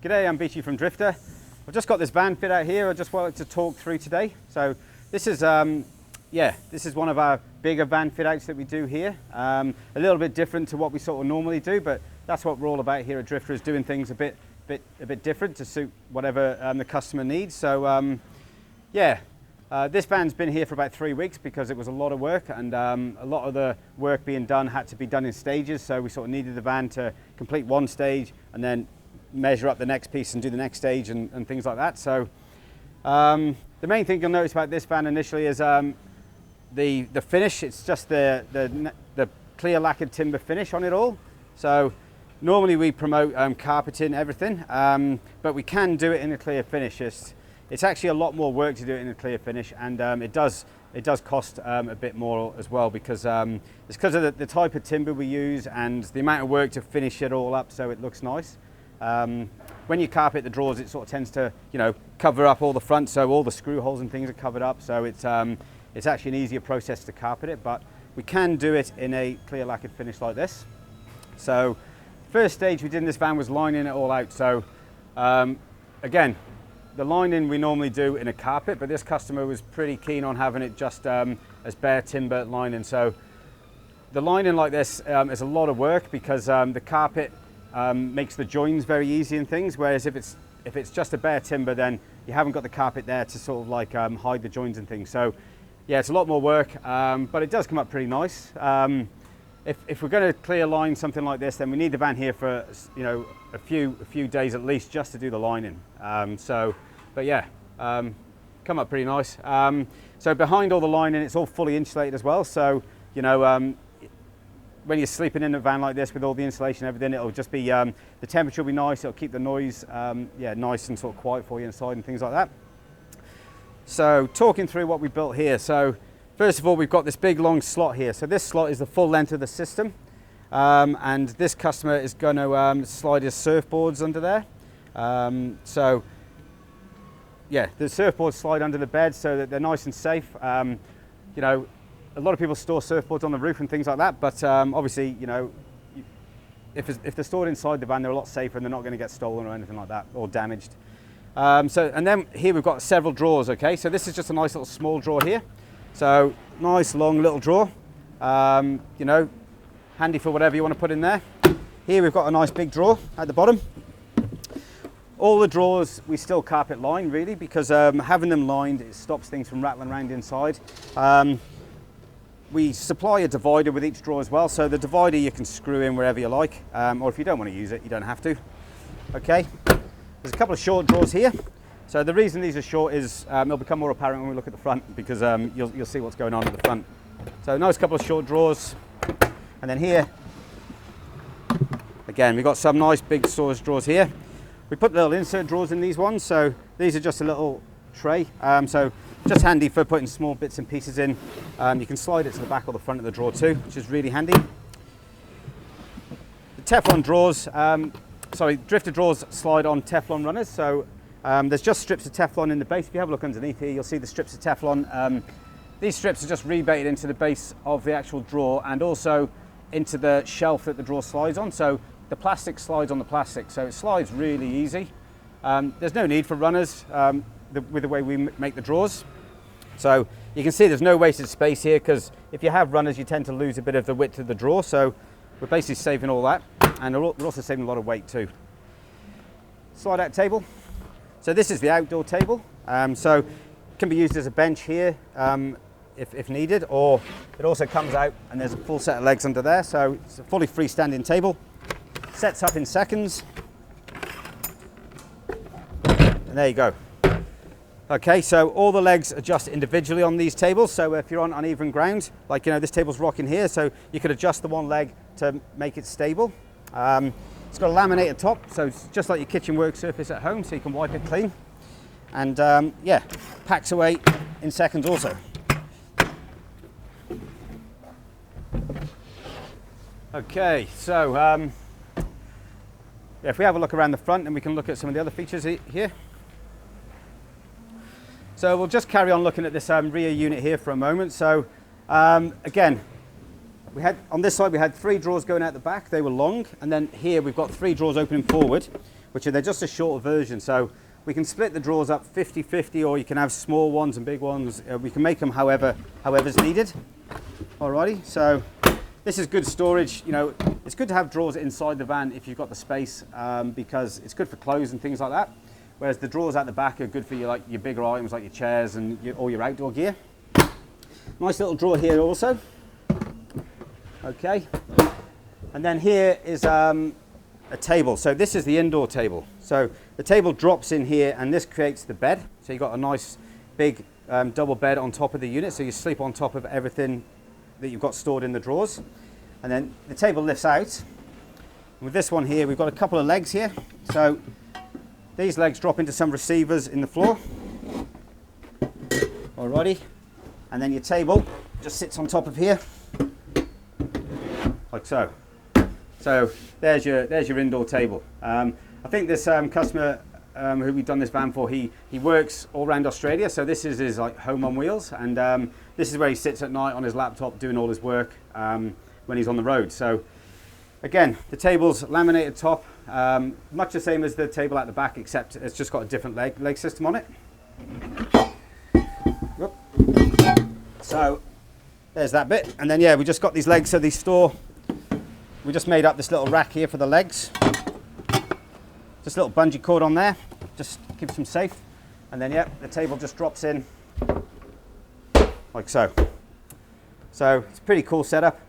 G'day, I'm Beachy from Drifta. I've just got this van fit out here. I just wanted to talk through today. So this is, this is one of our bigger van fit outs that we do here. A little bit different to what we sort of normally do, but that's what we're all about here at Drifta, is doing things a bit different to suit whatever the customer needs. So this van's been here for about 3 weeks because it was a lot of work, and a lot of the work being done had to be done in stages. So we sort of needed the van to complete one stage and then measure up the next piece and do the next stage and things like that. So the main thing you'll notice about this van initially is the finish. It's just the clear lacquered timber finish on it all. So normally we promote carpeting everything, but we can do it in a clear finish. It's actually a lot more work to do it in a clear finish, and it does cost a bit more as well, because it's because of the type of timber we use and the amount of work to finish it all up so it looks nice. When you carpet the drawers, it sort of tends to, cover up all the front, so all the screw holes and things are covered up. So it's actually an easier process to carpet it, but we can do it in a clear lacquered finish like this. So first stage we did in this van was lining it all out. So again, the lining we normally do in a carpet, but this customer was pretty keen on having it just as bare timber lining. So the lining like this is a lot of work, because the carpet makes the joins very easy and things, whereas if it's just a bare timber, then you haven't got the carpet there to sort of like hide the joins and things. So yeah, it's a lot more work, but it does come up pretty nice. If we're going to clear line something like this, then we need the van here for a few days at least just to do the lining. But yeah, come up pretty nice. So behind all the lining, it's all fully insulated as well. So when you're sleeping in a van like this with all the insulation and everything, it'll just be, the temperature will be nice, it'll keep the noise nice and sort of quiet for you inside and things like that. So talking through what we built here. So first of all, we've got this big long slot here. So this slot is the full length of the system, and this customer is going to slide his surfboards under there. So yeah, the surfboards slide under the bed so that they're nice and safe. A lot of people store surfboards on the roof and things like that, but obviously, if they're stored inside the van, they're a lot safer and they're not going to get stolen or anything like that, or damaged. And then here we've got several drawers, okay? So this is just a nice little small drawer here. So nice long little drawer, handy for whatever you want to put in there. Here we've got a nice big drawer at the bottom. All the drawers we still carpet line, really, because having them lined, it stops things from rattling around inside. We supply a divider with each drawer as well, so the divider you can screw in wherever you like, or if you don't want to use it, you don't have to. Okay, there's a couple of short drawers here. So the reason these are short is it'll become more apparent when we look at the front, because you'll see what's going on at the front. So nice couple of short drawers. And then here, again, we've got some nice big storage drawers here. We put little insert drawers in these ones, so these are just a little tray. So just handy for putting small bits and pieces in. You can slide it to the back or the front of the drawer too, which is really handy. The Teflon drawers, Drifta drawers slide on Teflon runners. So there's just strips of Teflon in the base. If you have a look underneath here, you'll see the strips of Teflon. These strips are just rebated into the base of the actual drawer and also into the shelf that the drawer slides on. So the plastic slides on the plastic, so it slides really easy. There's no need for runners with the way we make the drawers. So you can see there's no wasted space here, because if you have runners, you tend to lose a bit of the width of the drawer. So we're basically saving all that, and we're also saving a lot of weight too. Slide out table. So this is the outdoor table. So it can be used as a bench here if needed, or it also comes out and there's a full set of legs under there. So it's a fully freestanding table. Sets up in seconds. And there you go. Okay, so all the legs adjust individually on these tables. So if you're on uneven ground, like this table's rocking here, so you could adjust the one leg to make it stable. It's got a laminated top, so it's just like your kitchen work surface at home, so you can wipe it clean. And yeah, packs away in seconds also. Okay, so if we have a look around the front, and we can look at some of the other features here. So we'll just carry on looking at this rear unit here for a moment. So again, we had on this side we had 3 drawers going out the back. They were long, and then here we've got 3 drawers opening forward. which are they're just a shorter version. So we can split the drawers up 50-50, or you can have small ones and big ones. We can make them however's needed. Alrighty, so this is good storage. You know, it's good to have drawers inside the van if you've got the space, because it's good for clothes and things like that. Whereas the drawers at the back are good for your bigger items like your chairs and all your outdoor gear. Nice little drawer here also. Okay, and then here is a table. So this is the indoor table. So the table drops in here, and this creates the bed. So you've got a nice big double bed on top of the unit, so you sleep on top of everything that you've got stored in the drawers. And then the table lifts out. With this one here, we've got a couple of legs here. So these legs drop into some receivers in the floor. Alrighty, and then your table just sits on top of here, like so. So there's your indoor table. I think this customer who we've done this van for, he works all around Australia, so this is his like home on wheels, and this is where he sits at night on his laptop doing all his work when he's on the road. So again, the table's laminated top, much the same as the table at the back, except it's just got a different leg system on it. Whoop. So there's that bit, and then yeah, we just got these legs, so these store. We just made up this little rack here for the legs. Just a little bungee cord on there, just keeps them safe. And then yeah, the table just drops in like so. So it's a pretty cool setup.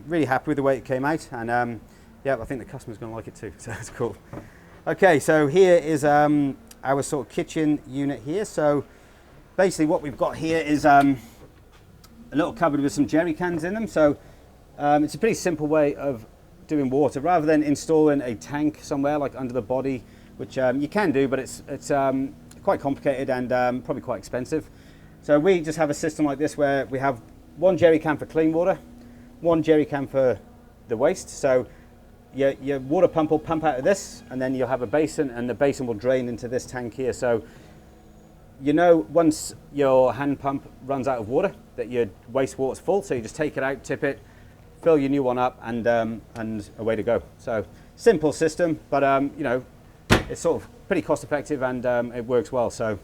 Really happy with the way it came out, and yeah, I think the customer's going to like it too. So that's cool. Okay, so here is our sort of kitchen unit here. So basically, what we've got here is a little cupboard with some jerry cans in them. So it's a pretty simple way of doing water, rather than installing a tank somewhere like under the body, which you can do, but it's quite complicated and probably quite expensive. So we just have a system like this where we have one jerry can for clean water, one jerry can for the waste. So your water pump will pump out of this, and then you'll have a basin, and the basin will drain into this tank here. So you know, once your hand pump runs out of water, that your wastewater's full, so you just take it out, tip it, fill your new one up, and away to go. So simple system, but you know, it's sort of pretty cost effective, and it works well. So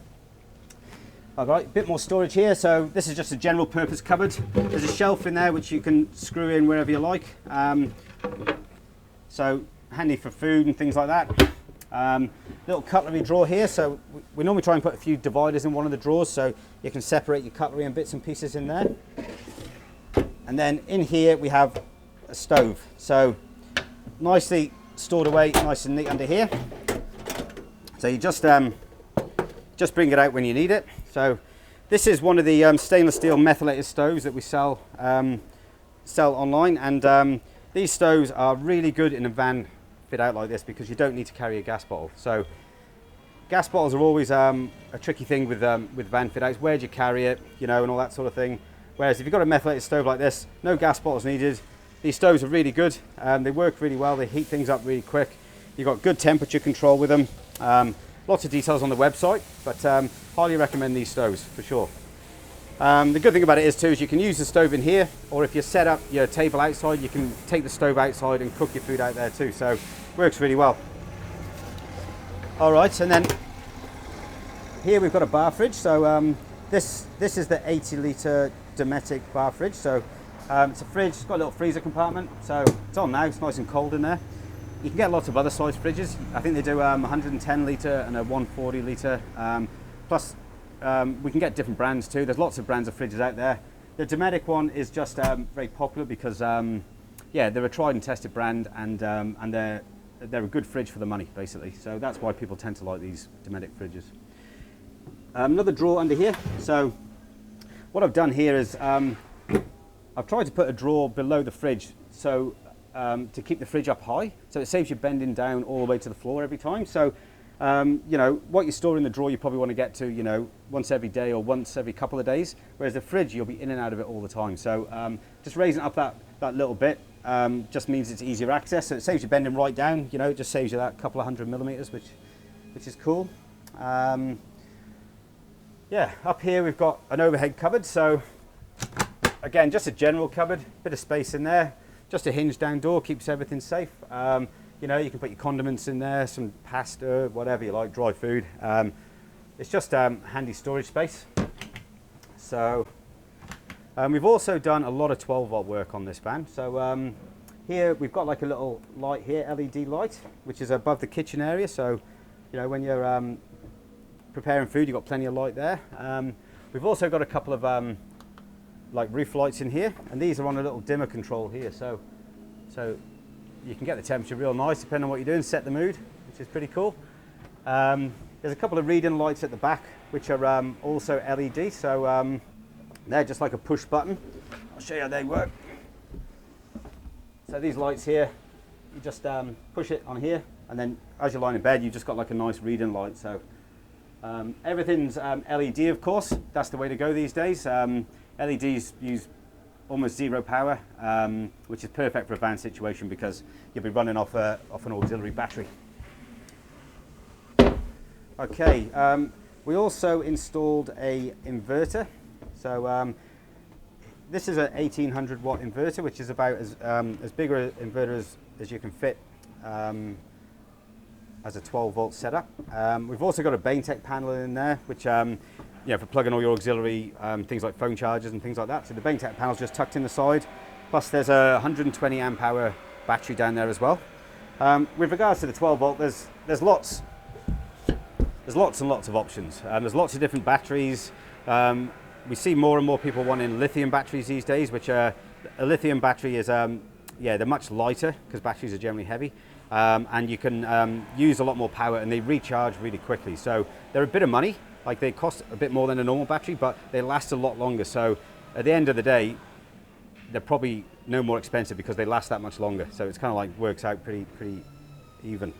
all right, a bit more storage here. So this is just a general purpose cupboard. There's a shelf in there which you can screw in wherever you like. So handy for food and things like that. Little cutlery drawer here. So we normally try and put a few dividers in one of the drawers, so you can separate your cutlery and bits and pieces in there. And then in here we have a stove. So nicely stored away, nice and neat under here. So you just bring it out when you need it. So this is one of the stainless steel methylated stoves that we sell online, and these stoves are really good in a van fit out like this, because you don't need to carry a gas bottle. So gas bottles are always a tricky thing with van fit outs. Where do you carry it, you know, and all that sort of thing. Whereas if you've got a methylated stove like this, no gas bottles needed. These stoves are really good. They work really well. They heat things up really quick. You've got good temperature control with them. Lots of details on the website, but highly recommend these stoves for sure. The good thing about it is you can use the stove in here, or if you set up your table outside, you can take the stove outside and cook your food out there too. So works really well. All right, and then here we've got a bar fridge. So this is the 80-litre Dometic bar fridge. So it's a fridge. It's got a little freezer compartment. So it's on now. It's nice and cold in there. You can get lots of other size fridges. I think they do 110 litre and a 140 litre. Plus, we can get different brands too. There's lots of brands of fridges out there. The Dometic one is just very popular because, yeah, they're a tried and tested brand, and they're a good fridge for the money, basically. So that's why people tend to like these Dometic fridges. Another drawer under here. So what I've done here is I've tried to put a drawer below the fridge, so to keep the fridge up high, so it saves you bending down all the way to the floor every time. So you know, what you store in the drawer you probably want to get to, you know, once every day or once every couple of days, whereas the fridge you'll be in and out of it all the time. So just raising up that little bit just means it's easier access, so it saves you bending right down, you know, it just saves you that couple of 100 millimeters, which is cool. Yeah, up here we've got an overhead cupboard. So again, just a general cupboard, bit of space in there, just a hinge down door, keeps everything safe. You know, you can put your condiments in there, some pasta, whatever you like, dry food. It's just handy storage space. So we've also done a lot of 12-volt work on this van. So here we've got like a little light here, LED light, which is above the kitchen area. So, you know, when you're preparing food, you've got plenty of light there. We've also got a couple of like roof lights in here, and these are on a little dimmer control here. So you can get the temperature real nice depending on what you're doing, set the mood, which is pretty cool. There's a couple of reading lights at the back, which are also LED. So they're just like a push button. I'll show you how they work. So these lights here, you just push it on here, and then as you're lying in bed, you've just got like a nice reading light. So everything's LED, of course. That's the way to go these days. LEDs use almost zero power, which is perfect for a van situation because you'll be running off an auxiliary battery. Okay, we also installed a inverter. So this is an 1800 watt inverter, which is about as big an inverter as you can fit as a 12 volt setup. We've also got a Baintech panel in there, which yeah, for plugging all your auxiliary things like phone chargers and things like that. So the Baintech panel's just tucked in the side. Plus there's a 120 amp hour battery down there as well. With regards to the 12 volt, there's lots and lots of options. There's lots of different batteries. We see more and more people wanting lithium batteries these days, which a lithium battery is, yeah, they're much lighter because batteries are generally heavy. And you can use a lot more power, and they recharge really quickly. So they're a bit of money. Like, they cost a bit more than a normal battery, but they last a lot longer. So at the end of the day, they're probably no more expensive because they last that much longer. So it's kind of like works out pretty even.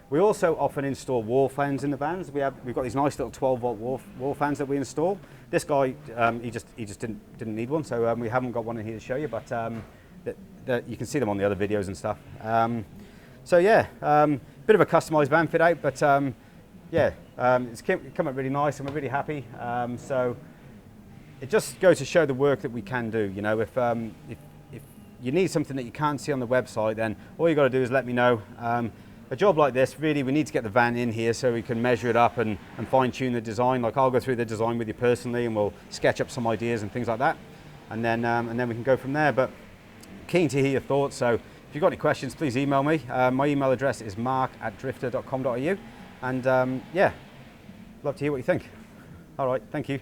We also often install wall fans in the vans. We've got these nice little 12 volt wall fans that we install. This guy, he just didn't need one, so we haven't got one in here to show you, but you can see them on the other videos and stuff. So yeah, bit of a customized van fit out, but yeah, it's come up really nice, and we're really happy. So it just goes to show the work that we can do. You know, if you need something that you can't see on the website, then all you got to do is let me know. A job like this, really, we need to get the van in here so we can measure it up and fine-tune the design. Like, I'll go through the design with you personally, and we'll sketch up some ideas and things like that, and then we can go from there. But keen to hear your thoughts, so if you've got any questions, please email me. My email address is mark@drifta.com.au, and yeah, love to hear what you think. All right, thank you.